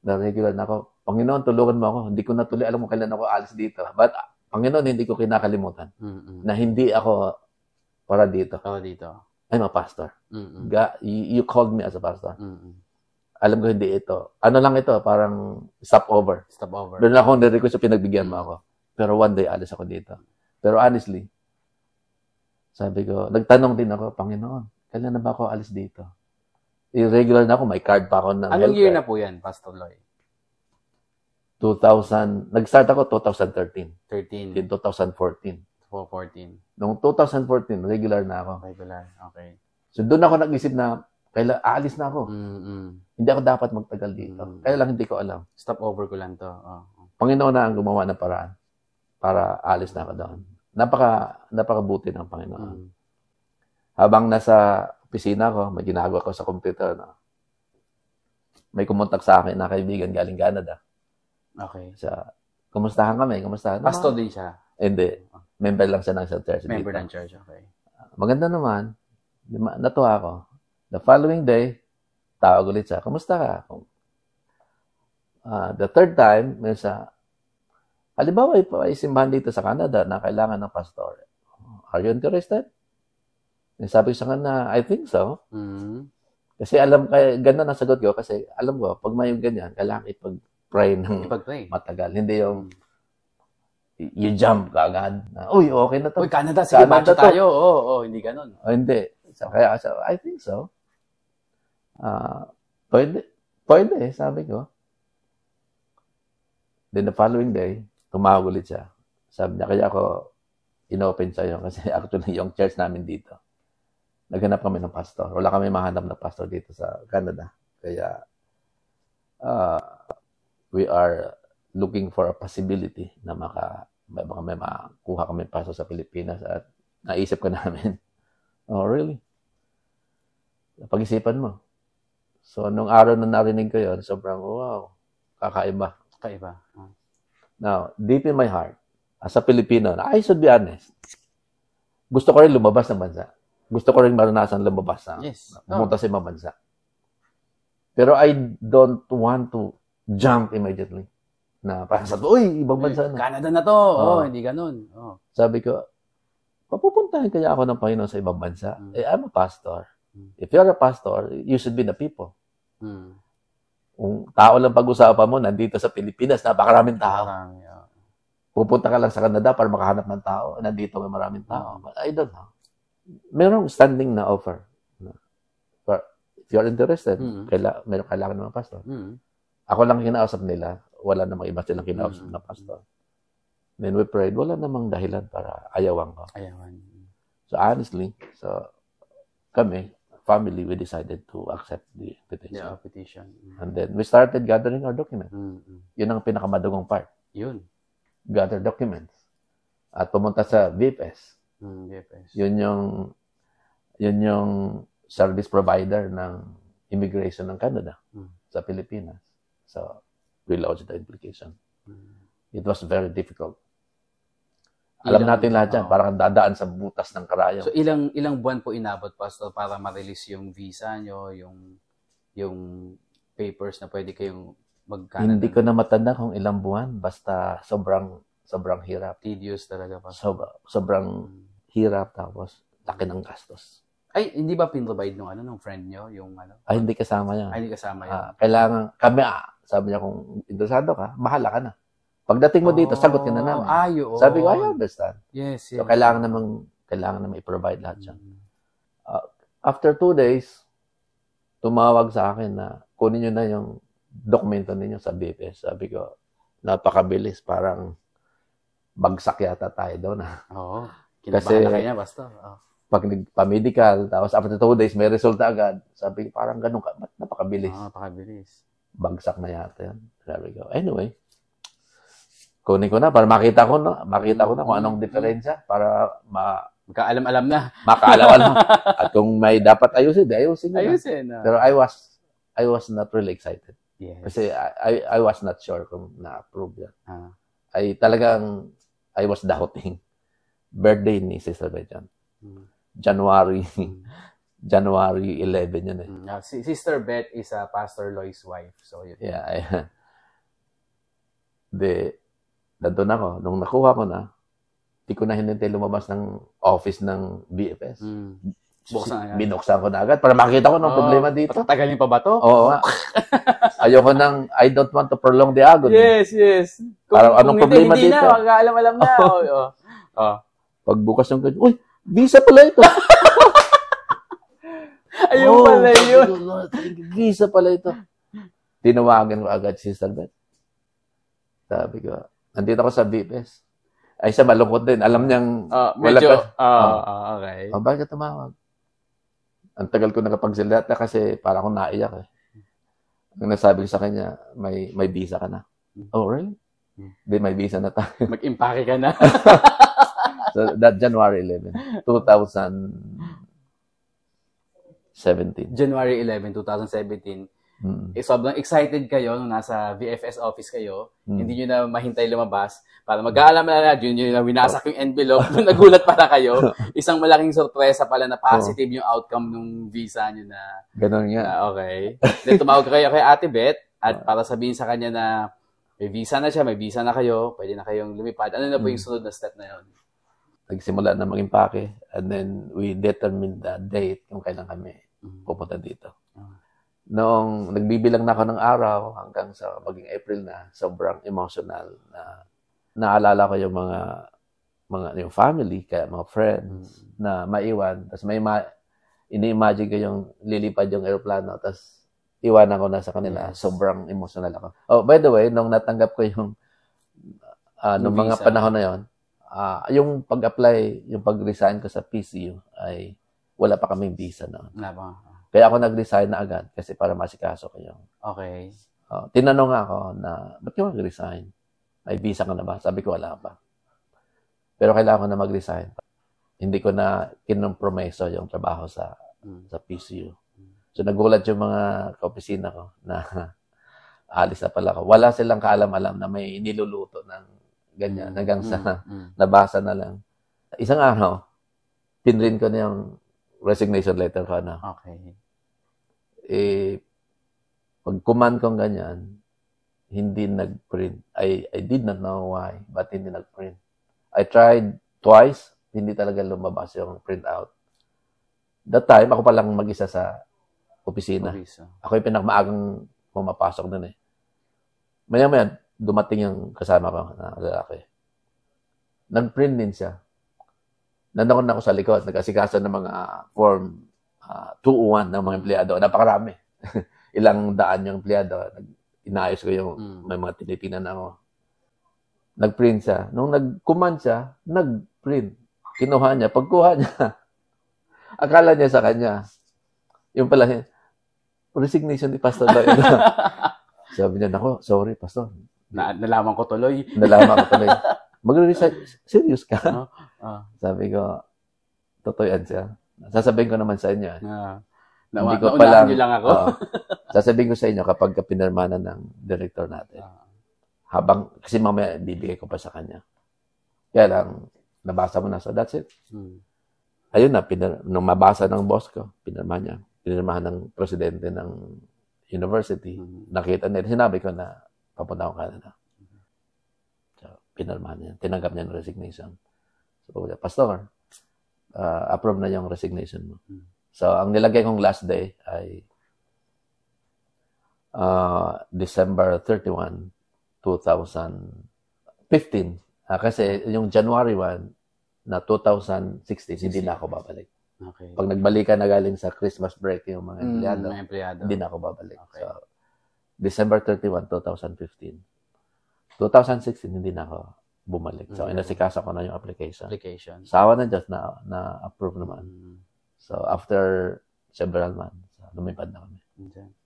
na-regular na ako. Panginoon, tulungan mo ako. Hindi ko na tuloy alam kung kailan ako alis dito. But, Panginoon, hindi ko kinakalimutan na hindi ako para dito. I'm a pastor. God, you called me as a pastor. Alam ko hindi ito. Ano lang ito, parang stopover. Doon ako nire-request so pinagbigyan mo ako. Pero one day, alis ako dito. Pero honestly, sabi ko, nagtanong din ako, Panginoon, kailan na ba ako alis dito? Irregular na ako, may card pa ako ng Anong year na po yan, Pastor Loy? Nag-start ako 2013. 13. In 2014. 14. Noong 2014, regular na ako. Regular. Okay. So doon ako nag-isip na, aalis na ako. Mm-mm. Hindi ako dapat magtagal dito. Kaya lang hindi ko alam. Stop over ko lang to. Oh. Panginoon na ang gumawa ng paraan para alis na ako doon. Napakabuti ng Panginoon. Habang nasa opisina ko, may ginagawa ko sa computer, no? May kumontak sa akin na kaibigan galing Canada. Okay. Kumustahan kami? Kumustahan? Pastor din siya? Hindi. Member lang siya ng church. Member ng church, okay. Maganda naman. Natuwa ako. The following day, tawag ulit siya. Kumusta ka? The third time, may siya, halimbawa, ay simbahan dito sa Canada na kailangan ng pastor. Are you interested? Sabi ko sa kanya, I think so. Kasi ganda na sagot ko kasi alam ko, pag may ganyan, kailangan ipag-pray ng matagal. Hindi yung you jump kaagad. Uy, okay na to. Uy, Canada, sige, match tayo. Hindi ganun. Hindi. Kaya, I think so. Pwede, sabi ko. Then the following day, tumawag ulit siya. Sabi niya, kaya ako inopen sa'yo kasi actually yung church namin dito. Naghanap kami ng pastor. Wala kami mahanap na pastor dito sa Canada. Kaya, we are looking for a possibility na may makuha kami pastor sa Pilipinas at naisip ka namin, oh, really? Pag-isipan mo. So, nung araw na narinig ko yun, sobrang, wow, kakaiba. Kakaiba. Now, deep in my heart, as a Filipino, I should be honest, gusto ko rin lumabas ng bansa. Gusto ko rin maranasan lumabas na pumunta sa ibang bansa. Pero I don't want to jump immediately. Na parang sabi, uy, ibang bansa na. Canada na to. Hindi ganun. Sabi ko, papupuntahin kaya ako ng Panginoon sa ibang bansa? I'm a pastor. If you're a pastor, you should be the people. Kung tao lang pag-usapan mo, nandito sa Pilipinas, napakaraming tao. Pupunta ka lang sa Canada para makahanap ng tao. Nandito may maraming tao. But I don't know. Merong standing na offer. If you're interested, meron kailangan ng mga pastor. Ako lang kinausap nila. Wala namang iba silang kinausap na pastor. Then we prayed. Wala namang dahilan para ayawan ko. So honestly, kami, family, we decided to accept the petition. And then we started gathering our documents. Yun ang pinakamadugong part. Gather documents. At pumunta sa VFS. Yun yung service provider ng immigration ng Canada sa Pilipinas. So, we lodged the application. It was very difficult. Alam natin lahat yan. Parang dadaan sa butas ng karayom. So, ilang buwan po inabot, Pastor, para ma-release yung visa nyo, yung papers na pwede kayong mag-Canada? Hindi ko na matanda kung ilang buwan. Basta sobrang hirap. Tedious talaga, Pastor. Sobrang hirap. Tapos, laki ng gastos. Ay, hindi ba pinrovide nung friend nyo? Ay, hindi kasama yan. Ay, hindi kasama yan. Kailangan, kami, sabi niya, kung interesado ka, bahala ka na. Pagdating mo dito, sagot ka na namin. Sabi ko, I understand. Yes. So, kailangan naman i-provide lahat siya. After 2 days, tumawag sa akin na kunin nyo na yung dokumento ninyo sa BFS. Sabi ko, napakabilis. Parang bagsak yata tayo doon. Kinabahan na kanya, Pastor. Pag nagpa-medical, tapos after 2 days, may resulta agad. Sabi ko, parang ganun ka. Ba't napakabilis? Napakabilis. Bagsak na yata yan. Sabi ko, anyway, kunin ko na para makita ko na kung anong diferensya para makaalam-alam na. Makaalam-alam. At kung may dapat ayusin na. Pero I was not really excited. Yes. Kasi I was not sure kung na-approve yan. I was doubting. Birthday ni Sister Bejan. January 11 yun eh. Si Sister Beth is Pastor Loy's wife. So, yun. Yeah. Nandun ako. Nung nakuha ko na, di ko na hinintay lumabas ng office ng BFS. Binuksan ko na agad para makita ko ng problema dito. Patatagalin pa ba to? Oo. Ayoko I don't want to prolong the agony. Yes. Parang anong problema hindi dito? Hindi na, mag-aalam-alam na. Pagbukas ng uy, visa pala ito. Ayun pala yun. Visa pala ito. Tinawagan ko agad si Sister Beth. Sabi ko, nandito ako sa BPS. Ay, siya malungkot din. Alam niyang medyo, okay. Bakit ka tumawag? Ang tagal ko nakapagsalita kasi parang akong naiyak eh. Ang nasabi ko sa kanya, may visa ka na. Oh, really? Di, may visa na tayo. Mag-impake ka na. So, that January 11, 2017. January 11, 2017. Sobrang excited kayo nung nasa VFS office kayo. Hindi nyo na mahintay lumabas para mag-aalam na yun na winasak yung envelope. Nagulat pala kayo. Isang malaking sorpresa pala na positive yung outcome ng visa nyo na. Ganon nga. Okay. Then tumawag kayo kay Ate Beth at para sabihin sa kanya na may visa na siya, may visa na kayo, pwede na kayong lumipad. Ano na po yung sunod na step na yun? Nagsimula na mag-impake and then we determined the date kung kailan kami pupunta dito. Noong nagbibilang na ako ng araw hanggang sa maging April na, sobrang emotional na naalala ko yung yung family, kaya mga friends na maiwan. Tapos ini-imagine ko yung lilipad yung aeroplano, tapos iwanan ko na sa kanila. Yes. Sobrang emotional ako. Oh, by the way, nung natanggap ko yung nung mga panahon na yon, yung pag-apply, yung pag-resign ko sa PCU ay wala pa kaming visa noon. Kaya ako nag-resign na agad kasi para masikaso ko yung. Okay. Tinanong ako na, ba't ka mag-resign? May visa ka na ba? Sabi ko, wala pa. Pero kailangan ko na mag-resign. Hindi ko na kinompromeso yung trabaho sa PCU. So nagulat yung mga kaopisina ko na alis na pala ako. Wala silang kaalam-alam na may niluluto ng ganyan. Hanggang sa nabasa na lang. Isang araw, pinrin ko na yung resignation letter ko na. Okay. Pag-command kong ganyan, hindi nag-print. I did not know why, but hindi nag-print. I tried twice, hindi talaga lumabas yung printout. That time, ako palang mag-isa sa opisina. Ako yung pinakmaagang pumapasok dun eh. Maya-maya, dumating yung kasama ko na lalaki. Nag-print din siya. Nandun ako sa likod, nag-asikaso ng mga form 201 ng mga empleyado. Napakarami. Ilang daan yung empleyado. Inayos ko yung may mga tinitinan ako. Nag-print siya. Nung nag-command siya, nag-print. Kinuha niya. Pagkuha niya, akala niya sa kanya, yung pala, resignation ni Pastor Lloyd. Sabi niya, nako, sorry, Pastor. Nalaman ko tuloy. Mag-resign, serious ka? Sabi ko, totoo yan siya. Sasabihin ko naman sa inyo. Hindi ko pa lang ako. Sasabihin ko sa inyo kapag pinirma na ng director natin. Kasi mamaya bibigay ko pa sa kanya. Kaya lang, nabasa mo na. So that's it. Ayun na, nung mabasa ng boss ko, pinirmahan ng presidente ng university. Nakita niya, sinabi ko na papunta akong Canada. Pinirmahan niya. Tinanggap niya ng resignation. So, Pastor, approve na yung resignation mo. So, ang nilagay kong last day ay December 31, 2015. Kasi yung January 1 na 2016, hindi na ako babalik. Okay. Pag nagbalikan na galing sa Christmas break yung mga empleyado, hindi na ako babalik. Okay. So, December 31, 2015. 2016, hindi na ako bumalik. So, inasikasa ko na yung application. Sawa ng Diyos na approve naman. So, after several months, lumipad na kami.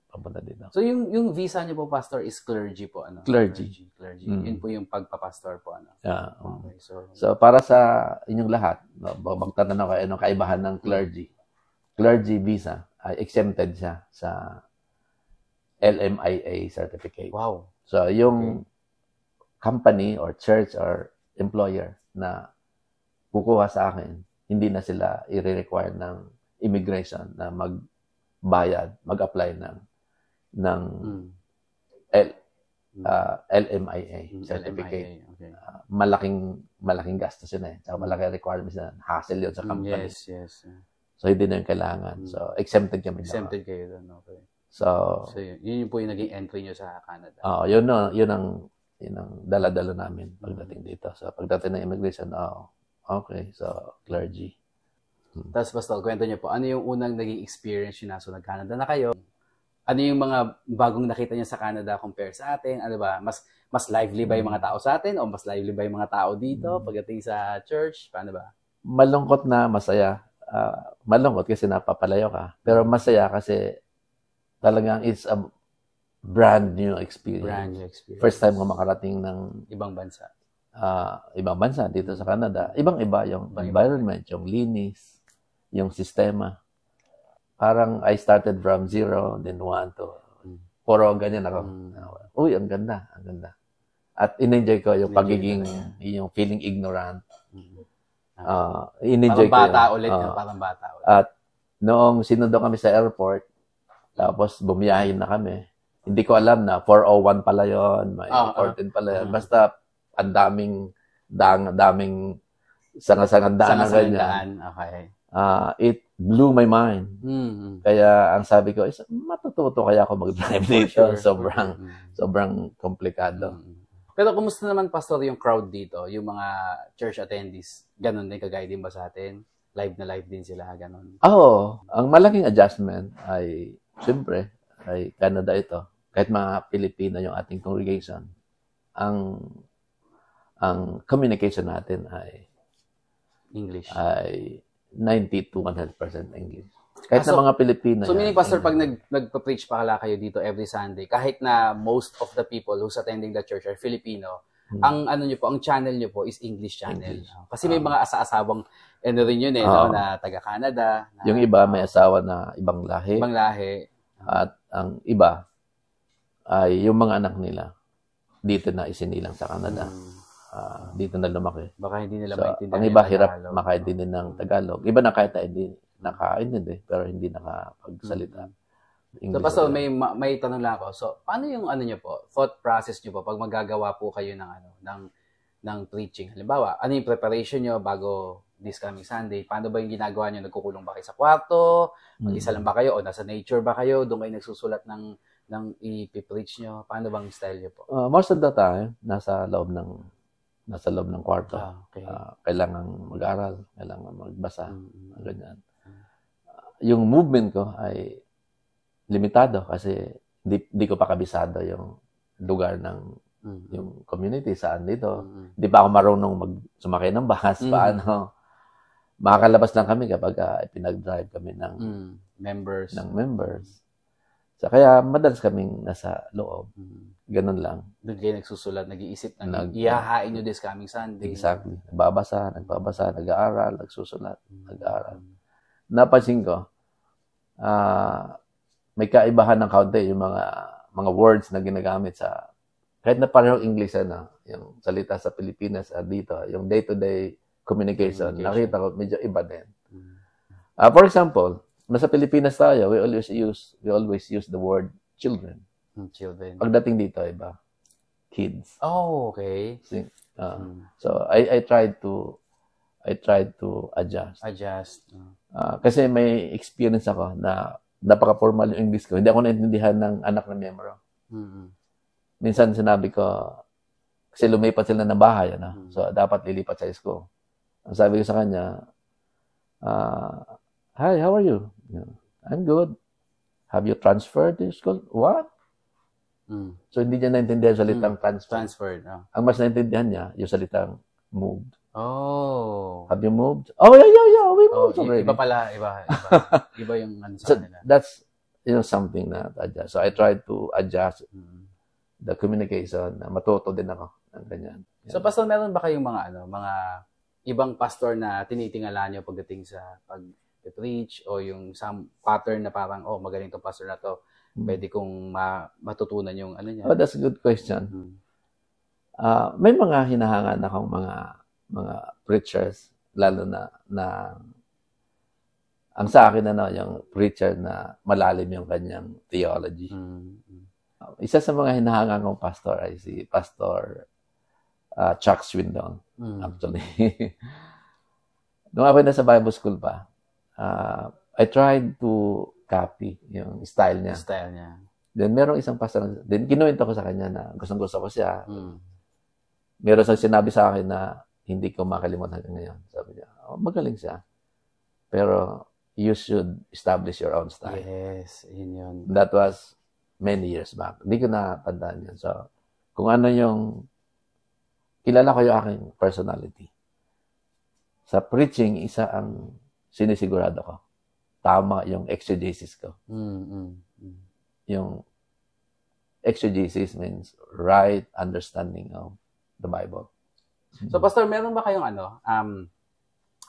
Papunta dito. So, yung visa niyo po, Pastor, is clergy po? Ano? Clergy. Yun po yung pagpapastor po? Ano? Yeah. Okay, so, para sa inyong lahat, magtatanong kayo anong kaibahan ng clergy. Clergy visa, ay exempted siya sa LMIA certificate. Wow. So, yung company or church or employer na kukuha sa akin, hindi na sila i-require ng immigration na magbayad, mag-apply ng LMIA certificate. Okay. Malaking gastos yun eh. Saka malaking requirements na hassle yun sa company. Yes. So, hindi na yung kailangan. So, exempted kami. Exempted kayo doon, okay. So yun po yung naging entry nyo sa Canada. Yun ang dala-dala namin pagdating dito. So, pagdating ng immigration, okay. So, clergy. Tapos, Pastor, kwento nyo po, ano yung unang naging experience nyo na? So, nag-Canada na kayo. ano yung mga bagong nakita niya sa Canada compare sa atin? Ano ba? Mas lively ba yung mga tao sa atin o mas lively ba yung mga tao dito pagdating sa church? Paano ba? Malungkot na masaya. Malungkot kasi napapalayo ka. Pero masaya kasi talagang it's a brand new experience. Brand new experience. First time ko makarating ng Ibang bansa. ibang bansa dito sa Canada. Ibang-iba yung environment, yung linis, yung sistema. Parang I started from 0, then 1 to puro ganyan ako. Uy, ang ganda, ang ganda. At in-enjoy ko yung pagiging, yung feeling ignorant. In-enjoy ko bata ulit. Parang bata ulit. At noong sinundo kami sa airport, tapos bumiyahin na kami, hindi ko alam na 401 pala yun, may 14 pala yun. Basta ang daming sanga-sangang daan na ganyan. Okay. It blew my mind. Kaya ang sabi ko, matututo kaya ako mag-drive dito. Sure. Sobrang komplikado. Pero kumusta naman, Pastor, yung crowd dito? Yung mga church attendees, ganun din, kagaya din ba sa atin? Live na live din sila, ganun. Ang malaking adjustment ay, siyempre, ay Canada ito. Kahit mga Pilipino yung ating congregation, ang communication natin ay English. Ay 90 to 100% English. Kahit na mga Pilipino. So, meaning, Pastor, pag nagpa-preach pa kayo dito every Sunday, kahit na most of the people who's attending the church are Filipino, ang channel nyo po is English channel. English. Kasi may mga asa-asawang rin yun na taga-Canada. Yung iba may asawa na ibang lahi. Ibang lahi. At ang iba ay yung mga anak nila dito na isinilang sa Canada. Dito na lumaki. Baka hindi nila maintindihan. Ang iba hirap makaintindi ng Tagalog. Iba na kahit hindi nakaintindi pero hindi nakapagsalita. So, Pastor, may tanong lang ako. So, paano yung nyo po, thought process nyo po pag magagawa po kayo ng preaching? Halimbawa, ano yung preparation nyo bago this coming Sunday? Paano ba yung ginagawa nyo? Nagkukulong ba kayo sa kwarto? Mag-isa lang ba kayo? O nasa nature ba kayo? Doon kayo nagsusulat ng ipipreach nyo? Paano bang style nyo po? Most of the time, nasa loob ng kwarto. Okay. Kailangan mag-aral, kailangan magbasa, ganyan. Yung movement ko ay limitado kasi di ko pa kabisado yung lugar ng yung community saan dito. Di pa ako marunong sumakay ng bus, paano. Makakalabas lang kami kapag pinag-drive kami ng members. So, kaya madalas kaming nasa loob. Ganun lang. Doon kayo nagsusulat, nag-iisip ihahain nyo this coming Sunday. Exactly. Nagbabasa, nag-aaral, nagsusulat, nag-aaral. Napansin ko, may kaibahan ng kaunti yung mga words na ginagamit sa, kahit na parehong English, yung salita sa Pilipinas dito, yung day-to-day communication, nakita ko medyo iba din. For example, nasa Pilipinas tayo, we always use the word children. Children. Pagdating dito, iba. Kids. Oh, okay. So I tried to adjust. Kasi may experience ako na napaka-formal yung English ko. Hindi ako naintindihan ng anak ng miyembro. Minsan sinabi ko, kasi lumipat sila ng bahay, so dapat lilipat sa school. Ang sabi ko sa kanya, hi, how are you? I'm good. Have you transferred to school? What? So, hindi niya naintindihan yung salitang transferred. Ang mas naintindihan niya, yung salitang moved. Oh. Have you moved? Oh, yeah. We moved already. Iba pala. Iba yung so, nila. That's, something na adjust. So, I tried to adjust the communication. Matuto din ako ng ganyan. So, Pastor, meron ba kayong mga ibang pastor na tinitingala nyo pagdating sa pag-preach o yung some pattern na parang, magaling tong pastor na to. Pwede kong matutunan yung niya. Oh, that's a good question. May mga hinahangan akong mga preachers, lalo na ang sa akin yung preacher na malalim yung kanyang theology. Isa sa mga hinahangan kong pastor ay si Pastor Chuck Swindoll, actually. Nung ako nasa Bible school pa, I tried to copy yung style niya. Then, merong isang pastor, then kinuwento ko sa kanya na gustong-gusto ko siya. Meron siyang sinabi sa akin na hindi ko makalimutan hanggang ngayon. Sabi niya, magaling siya. Pero, you should establish your own style. Yes, yun. That was many years back. Hindi ko natandaan yun. So, kung ano yung, kilala ko yung aking personality. Sa preaching, isa ang sinisigurado ko. Tama yung exegesis ko. Yung exegesis means right understanding of the Bible. So, Pastor, meron ba kayong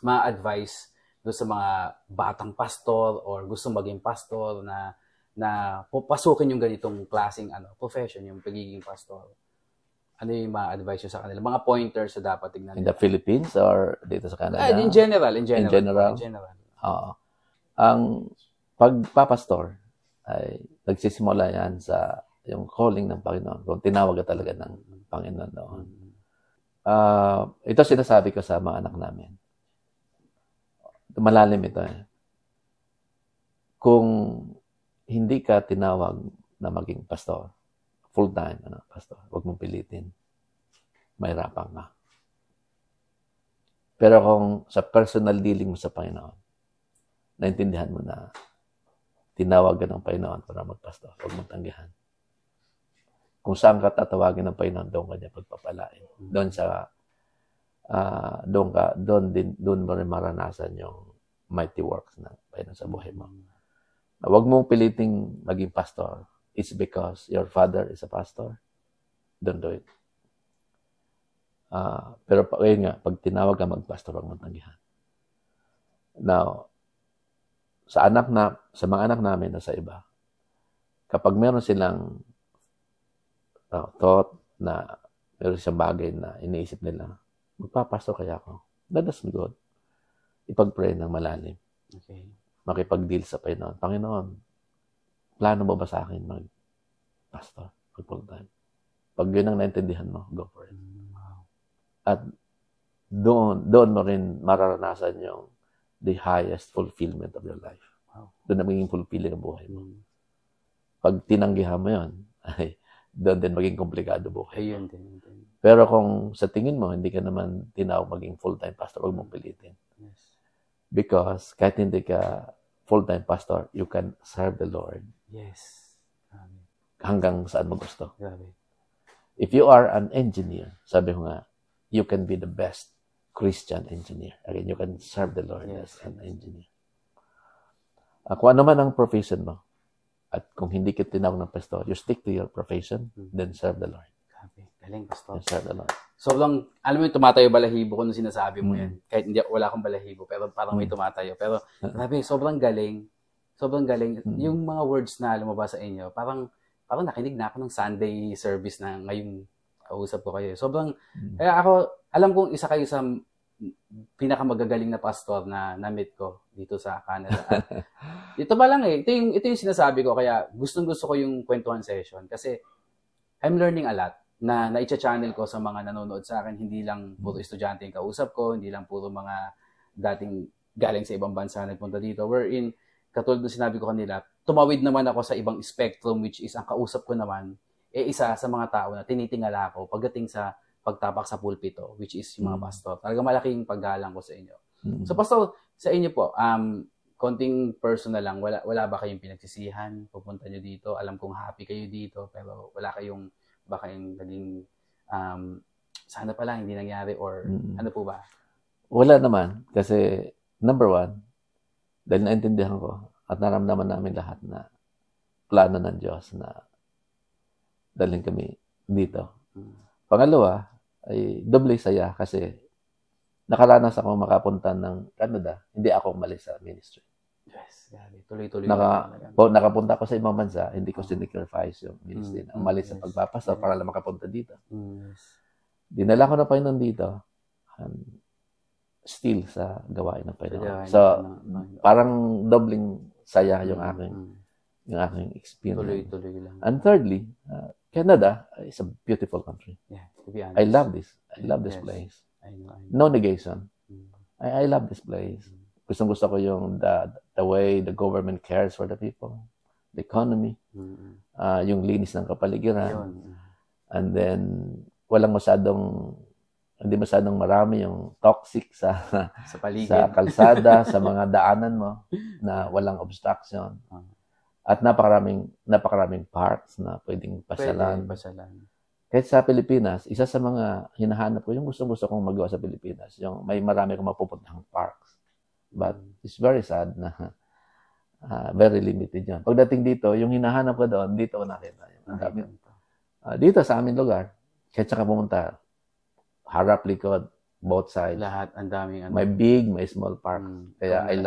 mga advice doon sa mga batang pastor or gusto maging pastor na pupasukin yung ganitong klaseng profession, yung pagiging pastor? Ano yung mga advice nyo sa kanila? Mga pointers na dapat tignan In the Philippines or dito sa Canada? In general. In general? Oo. Ang pagpapastor ay nagsisimula yan sa yung calling ng Panginoon. Kung tinawag ka talaga ng Panginoon doon. Ito sinasabi ko sa mga anak namin. Malalim ito eh. Kung hindi ka tinawag na maging pastor, full-time pastor, huwag mong pilitin. Mahirapan ka. Pero kung sa personal dealing mo sa Panginoon, naintindihan mo na tinawag ka ng Panginoon para magpastor, huwag mong tanggihan. Kung saan ka tatawagin ng Panginoon, doon ka niya pagpapalain. Doon sa doon mo rin maranasan yung mighty works ng Panginoon sa buhay mo. Huwag mong piliting maging pastor. It's because your father is a pastor. Don't do it. Pero ayun nga, pag tinawag ka magpastor, huwag mong tanggihan. Now, sa mga anak namin na sa iba, kapag meron silang thought na meron siyang bagay na iniisip nila, magpapastor kaya ako. That's good. Ipag-pray ng malalim. Okay. Makipag-deal sa Panginoon. Panginoon, plano mo ba sa akin mag-pastor, mag-full-time? Pag yun ang naintindihan mo, go for it. At doon mo rin mararanasan yung the highest fulfillment of your life. Wow. Doon na magiging fulfilling ang buhay mo. Pag tinanggihan mo yun, ay doon din maging komplikado buhay. Ayun din. Pero kung sa tingin mo, hindi ka naman tinawag maging full-time pastor, huwag mong pilitin. Yes. Because kahit hindi ka full-time pastor, you can serve the Lord. Yes. Hanggang saan mo gusto. Grabe. If you are an engineer, sabi ko nga, you can be the best Christian engineer. Again, you can serve the Lord as an engineer. Kung ano man ang profession mo, at kung hindi ka tinawag ng pastor, you stick to your profession, then serve the Lord. Grabe. Galing, Pastor. Then serve the Lord. Sobrang, alam mo yung tumatayo balahibo ko nung sinasabi mo yan. Kahit wala akong balahibo, pero parang may tumatayo. Pero, grabe, sobrang galing. Sobrang galing. Yung mga words na lumabas sa inyo, parang nakinig na ako ng Sunday service na ngayong kausap ko kayo. Sobrang, kaya ako, alam kong isa kayo sa pinakamagagaling na pastor na na-meet ko dito sa Canada. At ito ba lang eh. Ito yung sinasabi ko. Kaya gustong-gusto ko yung kwentuhan session. Kasi I'm learning a lot na naicha-channel ko sa mga nanonood sa akin. Hindi lang puro estudyante yung kausap ko. Hindi lang puro mga dating galing sa ibang bansa nagpunta dito. Wherein, katulad ng sinabi ko kanila, tumawid naman ako sa ibang spectrum, which is ang kausap ko naman, isa sa mga tao na tinitingala ko pagdating sa pagtapak sa pulpito, which is yung mga pastor. Talagang malaking paggalang ko sa inyo. So, Pastor, sa inyo po, konting personal lang, wala ba kayong pinagsisihan? Pupunta nyo dito? Alam kong happy kayo dito, pero wala kayong, baka yung naging, sana pala hindi nangyari, or ano po ba? Wala naman. Kasi, number one, dahil naintindihan ko, at naramdaman namin lahat na plano ng Diyos na dalhin kami dito. Pangalawa, ay doble saya kasi nakaranas ako makapunta ng Canada. Hindi ako umalis sa ministry. Yes, grabe. Tuloy-tuloy. Nakapunta ako sa ibang bansa, hindi ko sinicrifice yung ministry. Umalis sa pagpapastor para lang makapunta dito. Yes. Dinala ko na Panginoon dito. Still sa gawain ng Panginoon. So, parang dobling saya yung aking experience. Tuloy-tuloy lang. And thirdly, Canada is a beautiful country. Yeah, to be honest. I love this. I love this place. I know. No negation. I love this place. Gusto ko yung the way the government cares for the people, the economy, yung linis ng kapaligiran. And then, walang masyadong hindi masyadong marami yung toxic sa Sa paligid. sa kalsada, sa mga daanan mo na walang obstruction. At napakaraming parks na pwedeng pasyalan. Pwede pasyalan. Kahit sa Pilipinas, isa sa mga hinahanap ko, yung gusto kong magawa sa Pilipinas, yung may marami akong mapupuntahang parks. But it's very sad na very limited yun. Pagdating dito, yung hinahanap ko doon, dito ko nakita. Dito sa aming lugar, kahit saan ka pumunta, harap, likod, both sides. Lahat, ang daming May big, may small park. Kaya I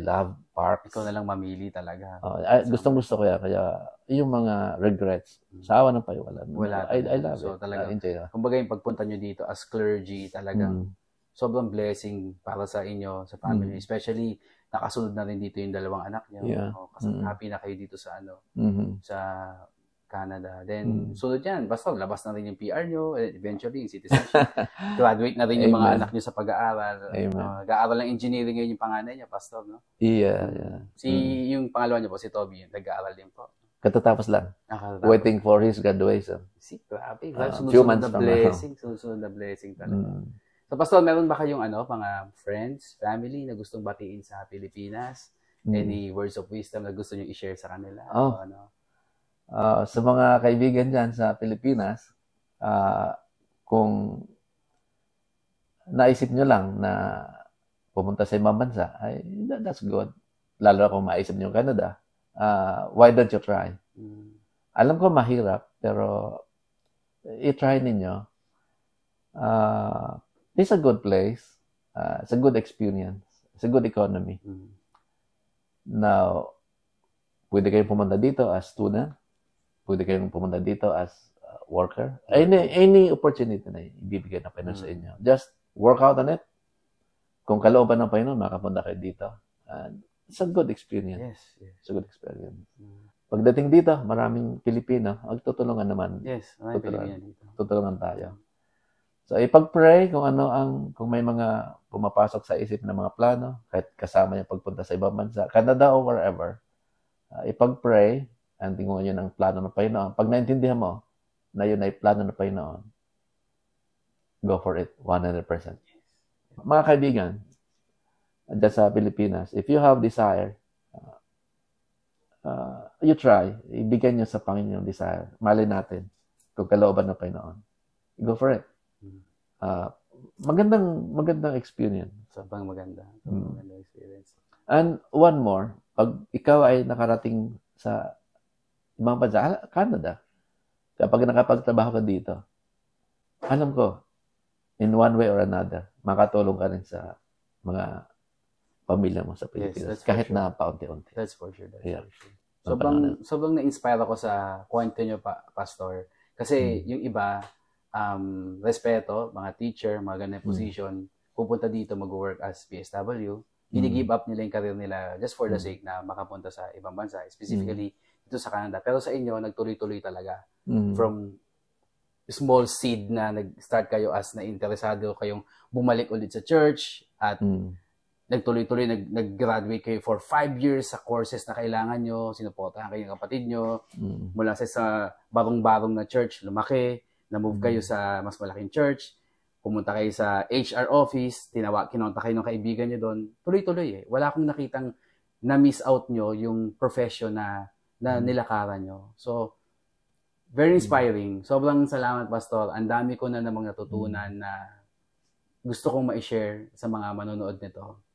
love parks. Ikaw na lang mamili talaga. Gustong-gusto ko yan. Kaya yung mga regrets, sa awa ng payo, Wala. I love So, it. talaga, Enjoy. kumbaga yung pagpunta nyo dito as clergy, talagang sobrang blessing para sa inyo, sa family. Especially, nakasunod na rin dito yung dalawang anak nyo. Yeah. Kasi happy na kayo dito sa sa Canada. Then, sunod yan. Basta labas na rin yung PR nyo. Eventually, yung citizenship. Graduate na rin yung mga anak nyo sa pag-aaral. Nag-aaral ng engineering ngayon yung panganay niya, Pastor, no? Yeah. Yung pangalawa niyo po, si Toby, nag-aaral din po. Katatapos lang. Waiting for his graduation. Grabe. Few months from Sunod na blessing talaga. So, Pastor, meron ba kayong mga friends, family na gustong batiin sa Pilipinas? Any words of wisdom na gusto nyo i-share sa kanila? Sa mga kaibigan dyan sa Pilipinas, kung naisip nyo lang na pumunta sa ibang bansa, that's good. Lalo kung maisip nyo Canada, why don't you try? Alam ko mahirap, pero i-try ninyo. It's a good place. It's a good experience. It's a good economy. Now, pwede kayong pumunta dito as student. Pwede kayong pumunta dito as worker. Any opportunity na ibibigay ng Panginoon sa inyo. Just work out on it. Kung kalooban ng Panginoon, makapunta kayo dito. And it's a good experience. Yes. It's a good experience. Pagdating dito, maraming Pilipino, magtutulungan naman. Yes, maraming Pilipino dito. Tutulungan tayo. So, ipag-pray kung may mga pumapasok sa isip ng mga plano, kahit kasama niya pagpunta sa ibang bansa, Canada or wherever, ipag-pray, and tingnan nyo ng plano ng Panginoon. Pag naintindihan mo na yun ay plano ng Panginoon, go for it, 100%. Mga kaibigan, dyan sa Pilipinas, if you have desire, you try. Ibigay nyo sa Panginoon yung desire. Mali natin kung kalooban ng Panginoon. Go for it. Magandang experience. Sobrang maganda. Magandang experience. And one more, pag ikaw ay nakarating sa ibang bansa, Canada, kapag nakapagtrabaho ka dito, alam ko, in one way or another, makatulong ka rin sa mga pamilya mo sa Pilipinas. Kahit na paunti-unti. That's for sure. Sobrang na-inspire ako sa kwento nyo, Pastor. Kasi yung iba, respeto, mga teacher, mga ganang position, pupunta dito mag-work as PSW, give up nila yung career nila just for the sake na makapunta sa ibang bansa, specifically dito sa Canada. Pero sa inyo, nagtuloy-tuloy talaga. From small seed na nag-start kayo as na interesado kayong bumalik ulit sa church at nagtuloy-tuloy, nag-graduate kayo for 5 years sa courses na kailangan nyo, sinuportahan kayo ng kapatid nyo, mula sa barong-barong na church, lumaki, na-move kayo sa mas malaking church, pumunta kayo sa HR office, kinonta kayo ng kaibigan nyo doon, tuloy-tuloy eh. Wala akong nakitang na-miss out nyo yung profession na nilakaran nyo. So, very inspiring. Sobrang salamat, Pastor. Ang dami ko na namang natutunan na gusto kong ma-share sa mga manonood nito.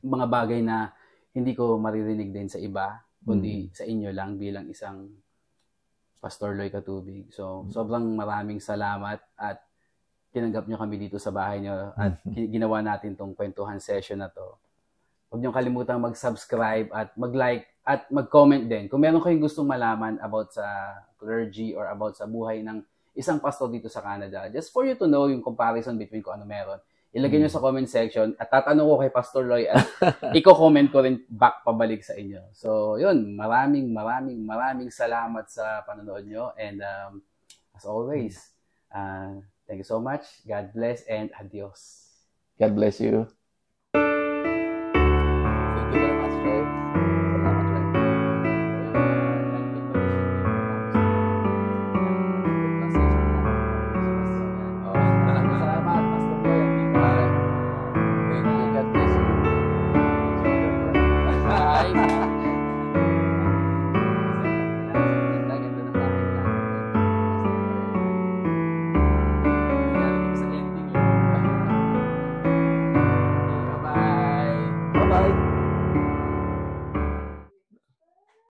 Mga bagay na hindi ko maririnig din sa iba, kundi sa inyo lang bilang isang Pastor Loy Katubig. So, sobrang maraming salamat at tinanggap nyo kami dito sa bahay nyo at ginawa natin tong kwentuhan session na to. Huwag nyo kalimutang mag-subscribe at mag-like at mag-comment din. Kung meron kayong gustong malaman about sa clergy or about sa buhay ng isang pastor dito sa Canada, just for you to know yung comparison between kung ano meron, ilagay nyo sa comment section at tatanong ko kay Pastor Loy at i-comment ko rin back pabalik sa inyo. So, yun. Maraming salamat sa panonood nyo. And as always, thank you so much. God bless and adios. God bless you.